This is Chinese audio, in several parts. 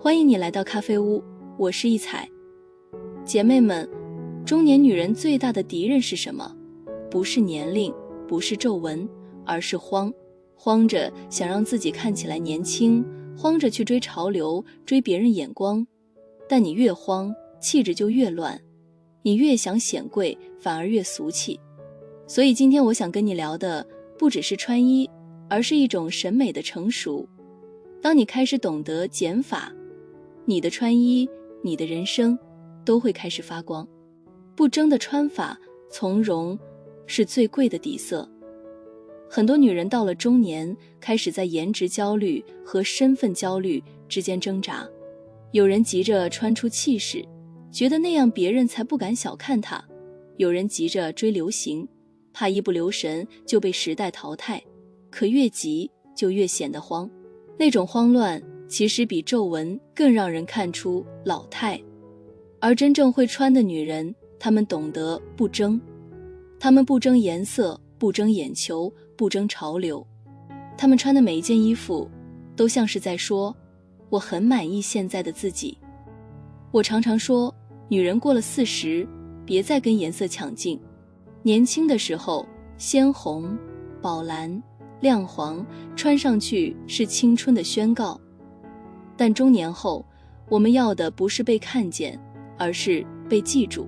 欢迎你来到咖啡屋，我是一彩。姐妹们，中年女人最大的敌人是什么？不是年龄，不是皱纹，而是慌。慌着想让自己看起来年轻，慌着去追潮流，追别人眼光。但你越慌，气质就越乱，你越想显贵，反而越俗气。所以今天我想跟你聊的，不只是穿衣，而是一种审美的成熟。当你开始懂得减法，你的穿衣，你的人生都会开始发光。不争的穿法，从容是最贵的底色。很多女人到了中年，开始在颜值焦虑和身份焦虑之间挣扎。有人急着穿出气势，觉得那样别人才不敢小看她；有人急着追流行，怕一不留神就被时代淘汰。可越急就越显得慌，那种慌乱其实比皱纹更让人看出老态。而真正会穿的女人，她们懂得不争，她们不争颜色，不争眼球，不争潮流。她们穿的每一件衣服都像是在说，我很满意现在的自己。我常常说，女人过了40，别再跟颜色抢镜。年轻的时候，鲜红、宝蓝、亮黄穿上去是青春的宣告。但中年后，我们要的不是被看见，而是被记住。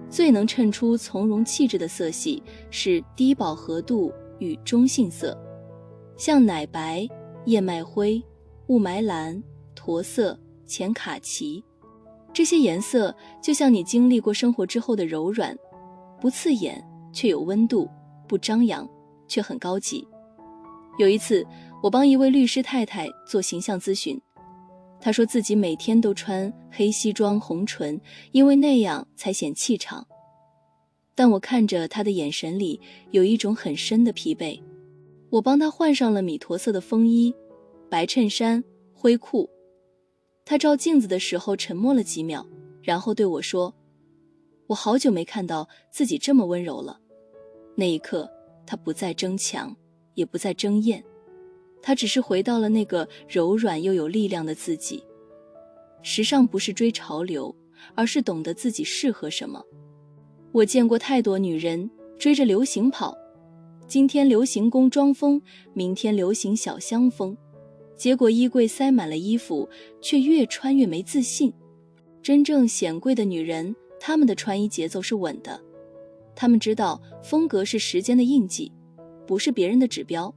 最能衬出从容气质的色系是低饱和度与中性色，像奶白、燕麦灰、雾霾蓝、驼色、浅卡其。这些颜色就像你经历过生活之后的柔软，不刺眼却有温度，不张扬却很高级。有一次，我帮一位律师太太做形象咨询，她说自己每天都穿黑西装红唇，因为那样才显气场。但我看着她的眼神里有一种很深的疲惫。我帮她换上了米驼色的风衣，白衬衫，灰裤。她照镜子的时候沉默了几秒，然后对我说，我好久没看到自己这么温柔了。那一刻，她不再争强，也不再争艳，她只是回到了那个柔软又有力量的自己。时尚不是追潮流，而是懂得自己适合什么。我见过太多女人追着流行跑，今天流行工装风，明天流行小香风，结果衣柜塞满了衣服，却越穿越没自信。真正显贵的女人，她们的穿衣节奏是稳的，她们知道风格是时间的印记，不是别人的指标。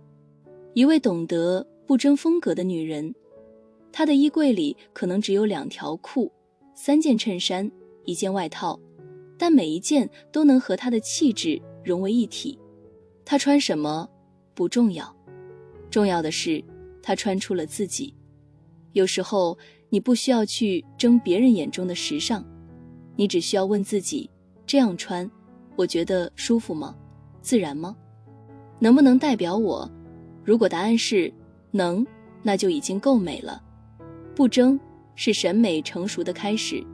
一位懂得不争风格的女人，她的衣柜里可能只有2条裤、3件衬衫、1件外套，但每一件都能和她的气质融为一体。她穿什么不重要，重要的是她穿出了自己。有时候你不需要去争别人眼中的时尚，你只需要问自己，这样穿我觉得舒服吗？自然吗？能不能代表我？如果答案是能，那就已经够美了。不争是审美成熟的开始。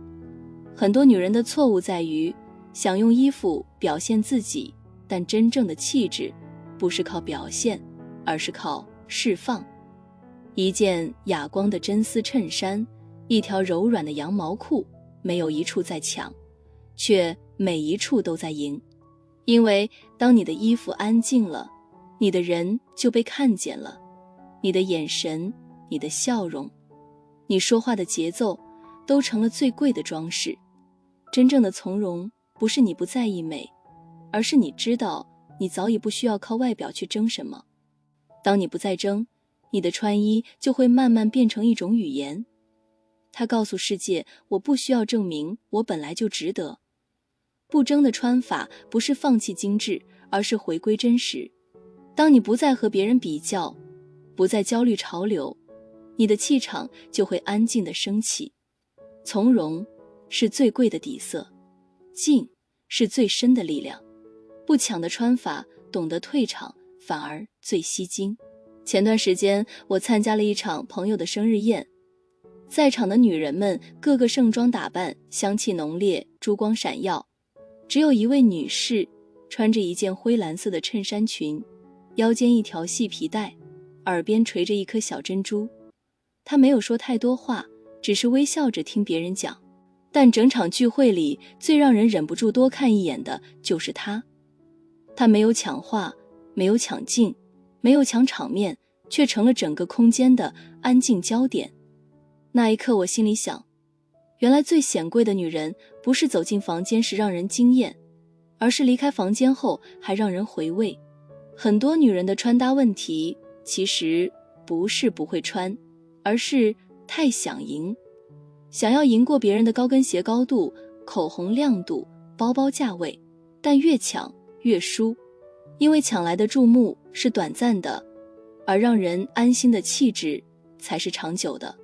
很多女人的错误在于想用衣服表现自己，但真正的气质不是靠表现，而是靠释放。一件哑光的真丝衬衫，一条柔软的羊毛裤，没有一处在抢，却每一处都在赢。因为当你的衣服安静了，你的人就被看见了，你的眼神，你的笑容，你说话的节奏，都成了最贵的装饰。真正的从容，不是你不在意美，而是你知道你早已不需要靠外表去争什么。当你不再争，你的穿衣就会慢慢变成一种语言。它告诉世界，我不需要证明，我本来就值得。不争的穿法不是放弃精致，而是回归真实。当你不再和别人比较，不再焦虑潮流，你的气场就会安静地升起。从容是最贵的底色，静是最深的力量。不抢的穿法，懂得退场，反而最吸睛。前段时间我参加了一场朋友的生日宴，在场的女人们个个盛装打扮，香气浓烈，珠光闪耀。只有一位女士穿着一件灰蓝色的衬衫裙，腰间一条细皮带，耳边垂着一颗小珍珠。她没有说太多话，只是微笑着听别人讲，但整场聚会里最让人忍不住多看一眼的就是她。她没有抢话，没有抢镜，没有抢场面，却成了整个空间的安静焦点。那一刻我心里想，原来最显贵的女人不是走进房间时让人惊艳，而是离开房间后还让人回味。很多女人的穿搭问题其实不是不会穿，而是太想赢，想要赢过别人的高跟鞋高度、口红亮度、包包价位，但越抢越输，因为抢来的注目是短暂的，而让人安心的气质才是长久的。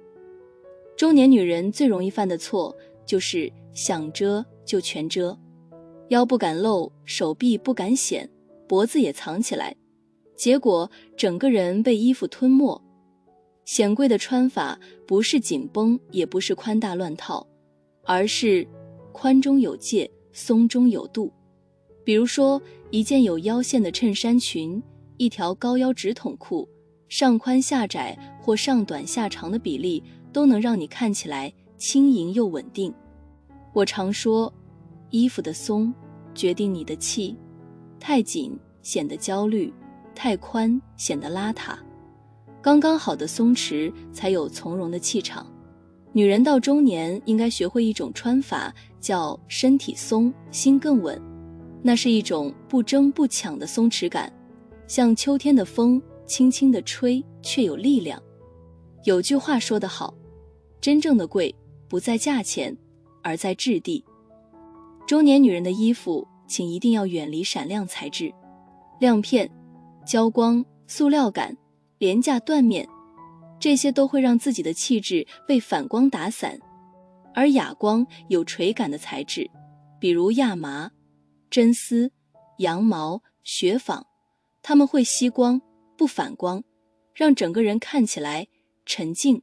中年女人最容易犯的错就是想遮就全遮，腰不敢露，手臂不敢显，脖子也藏起来，结果整个人被衣服吞没。显贵的穿法不是紧绷，也不是宽大乱套，而是宽中有界，松中有度。比如说，一件有腰线的衬衫裙，一条高腰直筒裤，上宽下窄或上短下长的比例都能让你看起来轻盈又稳定。我常说，衣服的松决定你的气，太紧显得焦虑，太宽显得邋遢，刚刚好的松弛才有从容的气场。女人到中年应该学会一种穿法，叫身体松，心更稳。那是一种不争不抢的松弛感，像秋天的风，轻轻地吹，却有力量。有句话说得好，真正的贵不在价钱，而在质地。中年女人的衣服，请一定要远离闪亮材质，亮片、焦光、塑料感、廉价缎面，这些都会让自己的气质被反光打散。而哑光有垂感的材质，比如亚麻、真丝、羊毛、雪纺，它们会吸光不反光，让整个人看起来沉静。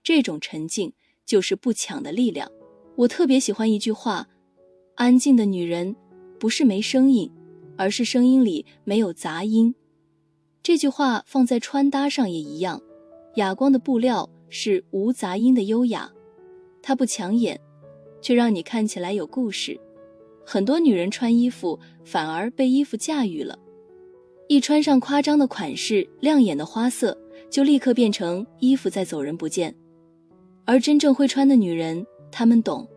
这种沉静就是不抢的力量。我特别喜欢一句话，安静的女人不是没声音，而是声音里没有杂音。这句话放在穿搭上也一样，哑光的布料是无杂音的优雅，它不抢眼，却让你看起来有故事。很多女人穿衣服反而被衣服驾驭了，一穿上夸张的款式、亮眼的花色，就立刻变成衣服在走人不见。而真正会穿的女人，她们懂，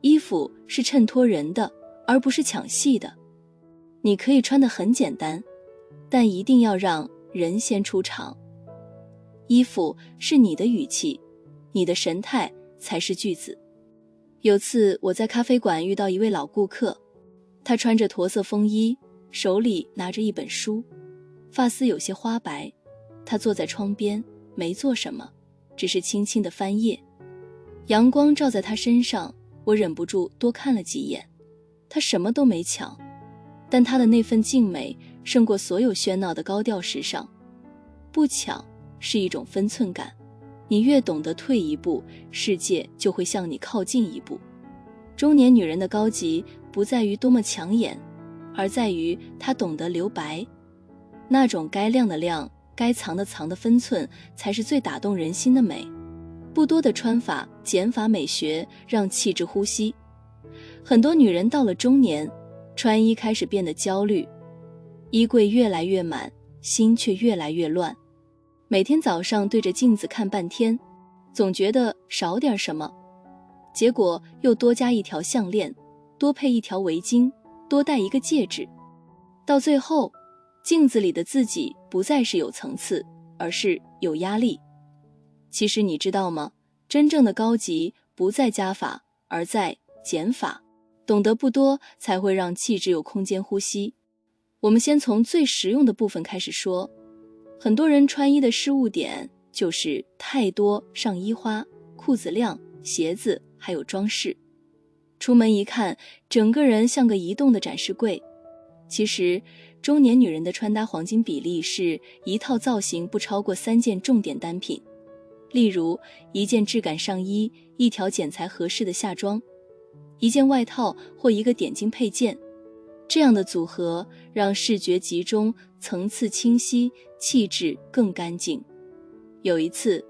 衣服是衬托人的，而不是抢戏的。你可以穿得很简单，但一定要让人先出场。衣服是你的语气，你的神态才是句子。有次我在咖啡馆遇到一位老顾客，他穿着驼色风衣，手里拿着一本书，发丝有些花白。他坐在窗边，没做什么，只是轻轻地翻页。阳光照在他身上，我忍不住多看了几眼。他什么都没抢，但他的那份静美胜过所有喧闹的高调时尚。不抢是一种分寸感，你越懂得退一步，世界就会向你靠近一步。中年女人的高级不在于多么抢眼，而在于她懂得留白。那种该亮的亮，该藏的藏的分寸，才是最打动人心的美。不多的穿法、减法美学，让气质呼吸。很多女人到了中年，穿衣开始变得焦虑，衣柜越来越满，心却越来越乱。每天早上对着镜子看半天，总觉得少点什么，结果又多加一条项链，多配一条围巾，多戴一个戒指。到最后，镜子里的自己不再是有层次，而是有压力。其实你知道吗？真正的高级不在加法，而在减法。懂得不多，才会让气质有空间呼吸。我们先从最实用的部分开始说。很多人穿衣的失误点就是太多上衣花、裤子亮、鞋子还有装饰。出门一看，整个人像个移动的展示柜。其实中年女人的穿搭黄金比例是一套造型不超过3件重点单品，例如一件质感上衣，一条剪裁合适的下装，一件外套或一个点睛配件。这样的组合让视觉集中，层次清晰，气质更干净。有一次，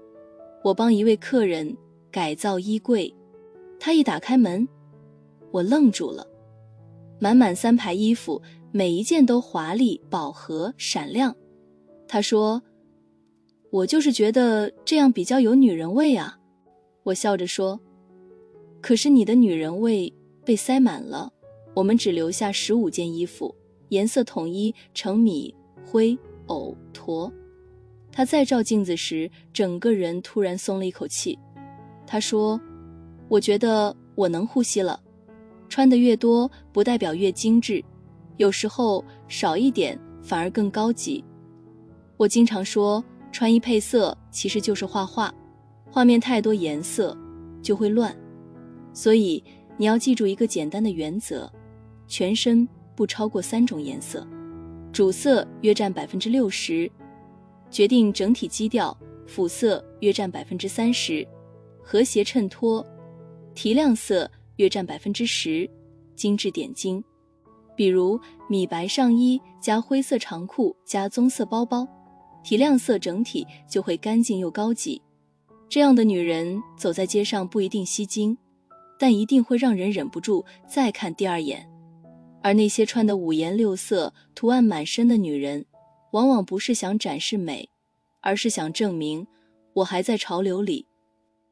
我帮一位客人改造衣柜。他一打开门，我愣住了，满满3排衣服，每一件都华丽、饱和、闪亮。他说，我就是觉得这样比较有女人味啊。我笑着说，可是你的女人味被塞满了，我们只留下15件衣服，颜色统一呈米、灰、藕、驼。他再照镜子时，整个人突然松了一口气。他说，我觉得我能呼吸了，穿得越多不代表越精致，有时候少一点反而更高级。我经常说，穿衣配色其实就是画画，画面太多颜色就会乱，所以你要记住一个简单的原则，全身不超过3种颜色，主色约占 60%， 决定整体基调，辅色约占 30%， 和谐衬托，提亮色约占 10%， 精致点睛。比如米白上衣加灰色长裤加棕色包包，提亮色整体就会干净又高级。这样的女人走在街上不一定吸睛，但一定会让人忍不住再看第2眼。而那些穿得5颜6色、图案满身的女人，往往不是想展示美，而是想证明我还在潮流里。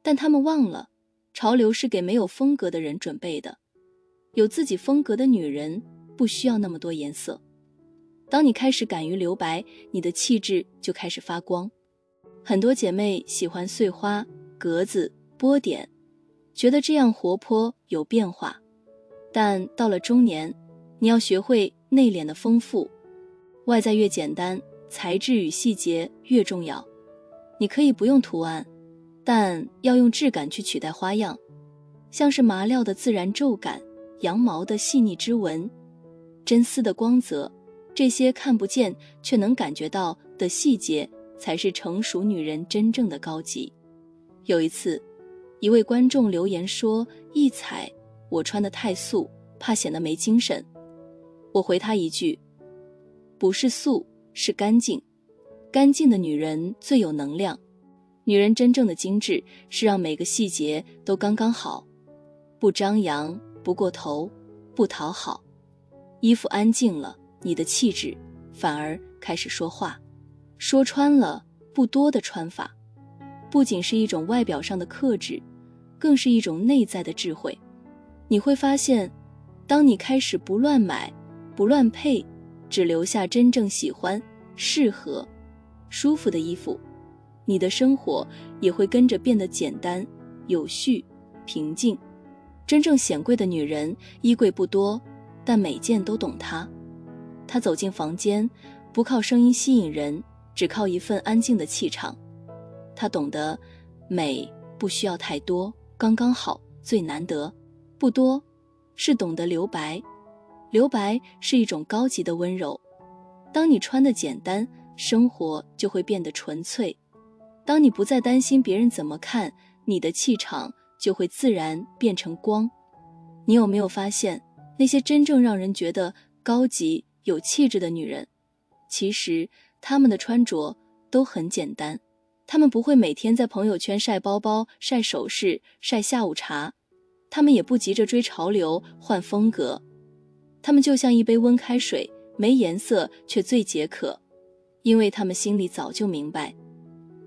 但她们忘了，潮流是给没有风格的人准备的。有自己风格的女人不需要那么多颜色。当你开始敢于留白，你的气质就开始发光。很多姐妹喜欢碎花、格子、波点，觉得这样活泼有变化。但到了中年，你要学会内敛的丰富，外在越简单，材质与细节越重要。你可以不用图案，但要用质感去取代花样，像是麻料的自然皱感，羊毛的细腻织纹，真丝的光泽，这些看不见却能感觉到的细节，才是成熟女人真正的高级。有一次，一位观众留言说，一彩，我穿得太素，怕显得没精神。我回他一句，不是素，是干净。干净的女人最有能量。女人真正的精致，是让每个细节都刚刚好，不张扬，不过头，不讨好。衣服安静了，你的气质反而开始说话。说穿了，不多的穿法，不仅是一种外表上的克制，更是一种内在的智慧。你会发现，当你开始不乱买，不乱配，只留下真正喜欢、适合、舒服的衣服，你的生活也会跟着变得简单、有序、平静。真正显贵的女人，衣柜不多，但每件都懂她。她走进房间，不靠声音吸引人，只靠一份安静的气场。她懂得，美不需要太多，刚刚好，最难得。不多，是懂得留白。留白是一种高级的温柔。当你穿得简单，生活就会变得纯粹。当你不再担心别人怎么看，你的气场就会自然变成光。你有没有发现，那些真正让人觉得高级、有气质的女人，其实她们的穿着都很简单。她们不会每天在朋友圈晒包包、晒首饰、晒下午茶，她们也不急着追潮流、换风格。她们就像一杯温开水，没颜色却最解渴，因为她们心里早就明白，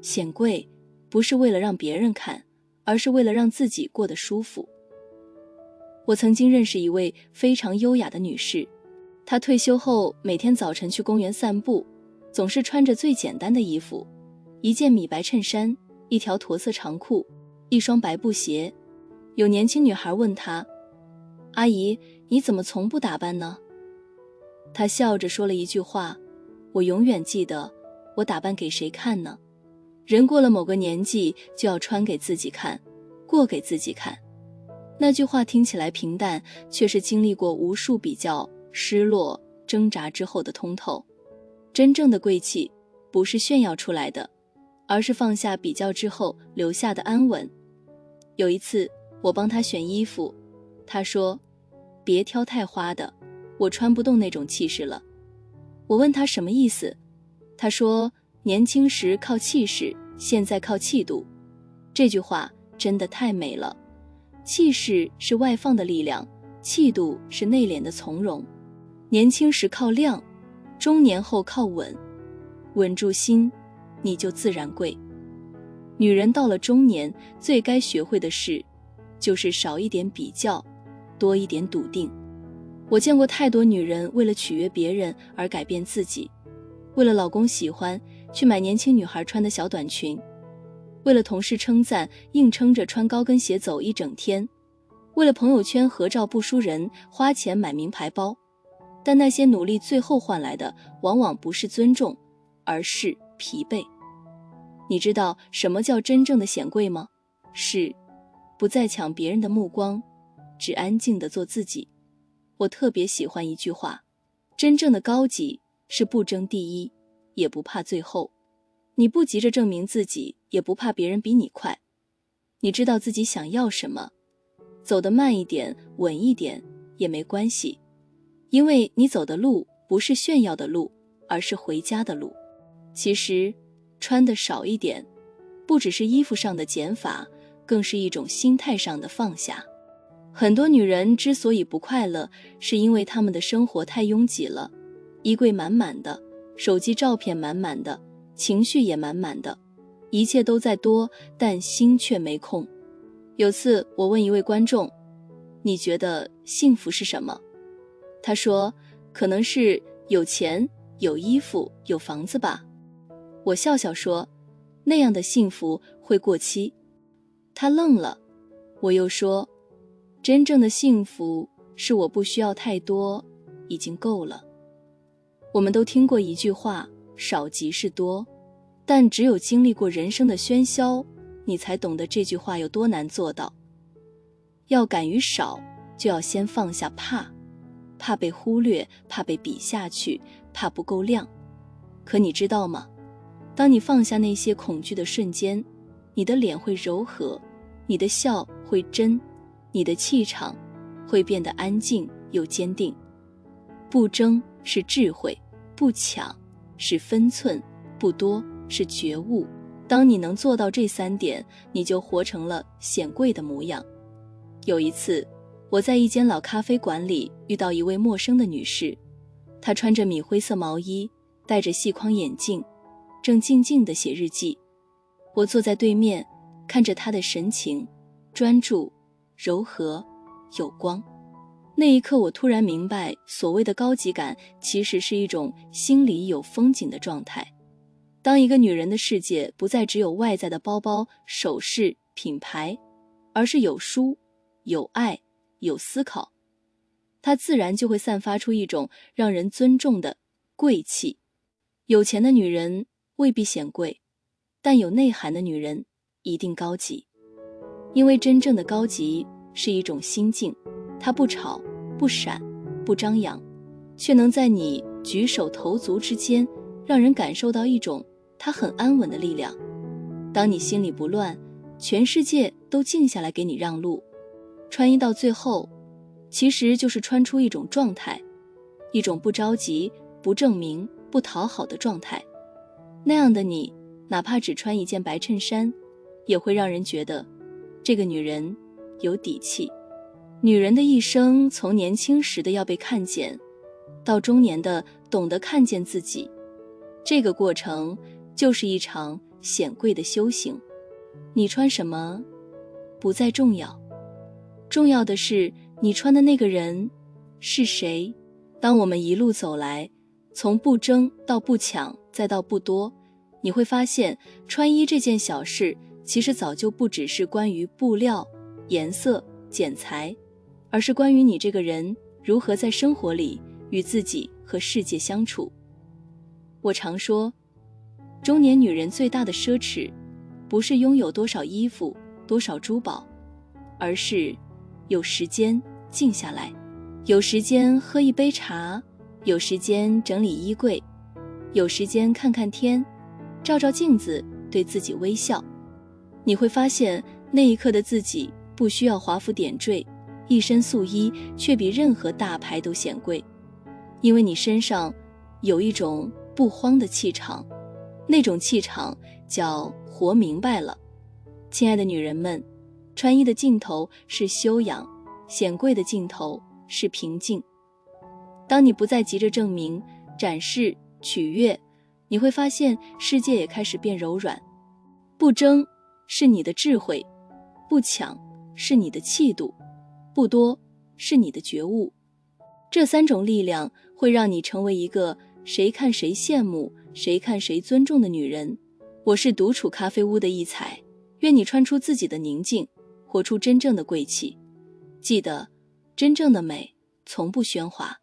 显贵不是为了让别人看，而是为了让自己过得舒服。我曾经认识一位非常优雅的女士，她退休后每天早晨去公园散步，总是穿着最简单的衣服，一件米白衬衫，一条驼色长裤，一双白布鞋。有年轻女孩问她，阿姨，你怎么从不打扮呢？她笑着说了一句话，我永远记得，我打扮给谁看呢？人过了某个年纪，就要穿给自己看，过给自己看。那句话听起来平淡，却是经历过无数比较、失落、挣扎之后的通透。真正的贵气，不是炫耀出来的，而是放下比较之后留下的安稳。有一次，我帮她选衣服，她说，别挑太花的，我穿不动那种气势了。我问她什么意思，她说，年轻时靠气势，现在靠气度。这句话真的太美了。气势是外放的力量，气度是内敛的从容。年轻时靠亮，中年后靠稳，稳住心，你就自然贵。女人到了中年，最该学会的事，就是少一点比较，多一点笃定。我见过太多女人为了取悦别人而改变自己，为了老公喜欢去买年轻女孩穿的小短裙，为了同事称赞硬撑着穿高跟鞋走一整天，为了朋友圈合照不输人花钱买名牌包。但那些努力最后换来的往往不是尊重，而是疲惫。你知道什么叫真正的显贵吗？是不再抢别人的目光，只安静地做自己。我特别喜欢一句话，真正的高级是不争第一，也不怕最后。你不急着证明自己，也不怕别人比你快。你知道自己想要什么，走得慢一点，稳一点也没关系，因为你走的路不是炫耀的路，而是回家的路。其实穿的少一点，不只是衣服上的减法，更是一种心态上的放下。很多女人之所以不快乐，是因为她们的生活太拥挤了，衣柜满满的，手机照片满满的，情绪也满满的，一切都在多，但心却没空。有次我问一位观众，你觉得幸福是什么？他说，可能是有钱、有衣服、有房子吧。我笑笑说，那样的幸福会过期。他愣了，我又说，真正的幸福是我不需要太多，已经够了。我们都听过一句话，少即是多，但只有经历过人生的喧嚣，你才懂得这句话有多难做到。要敢于少，就要先放下怕被忽略，怕被比下去，怕不够亮。可你知道吗？当你放下那些恐惧的瞬间，你的脸会柔和，你的笑会真，你的气场会变得安静又坚定。不争是智慧，不抢是分寸，不多是觉悟。当你能做到这3点，你就活成了显贵的模样。有一次，我在一间老咖啡馆里遇到一位陌生的女士，她穿着米灰色毛衣，戴着细框眼镜，正静静地写日记。我坐在对面，看着她的神情，专注、柔和、有光。那一刻，我突然明白，所谓的高级感，其实是一种心里有风景的状态。当一个女人的世界不再只有外在的包包、首饰、品牌，而是有书、有爱、有思考，她自然就会散发出一种让人尊重的贵气。有钱的女人未必显贵，但有内涵的女人一定高级。因为真正的高级是一种心境，它不吵、不闪、不张扬，却能在你举手投足之间，让人感受到一种它很安稳的力量。当你心里不乱，全世界都静下来给你让路。穿衣到最后，其实就是穿出一种状态，一种不着急、不证明、不讨好的状态。那样的你，哪怕只穿一件白衬衫，也会让人觉得这个女人有底气。女人的一生，从年轻时的要被看见，到中年的懂得看见自己，这个过程就是一场显贵的修行。你穿什么不再重要，重要的是你穿的那个人是谁。当我们一路走来，从不争到不抢再到不多，你会发现穿衣这件小事其实早就不只是关于布料、颜色、剪裁，而是关于你这个人如何在生活里与自己和世界相处。我常说，中年女人最大的奢侈，不是拥有多少衣服、多少珠宝，而是有时间静下来，有时间喝一杯茶，有时间整理衣柜，有时间看看天，照照镜子，对自己微笑。你会发现，那一刻的自己不需要华服点缀，一身素衣，却比任何大牌都显贵。因为你身上有一种不慌的气场，那种气场叫活明白了。亲爱的女人们，穿衣的尽头是修养，显贵的尽头是平静。当你不再急着证明、展示、取悦，你会发现世界也开始变柔软。不争是你的智慧，不抢是你的气度，不多是你的觉悟。这3种力量会让你成为一个谁看谁羡慕、谁看谁尊重的女人。我是独处咖啡屋的一彩，愿你穿出自己的宁静，活出真正的贵气。记得，真正的美从不喧哗。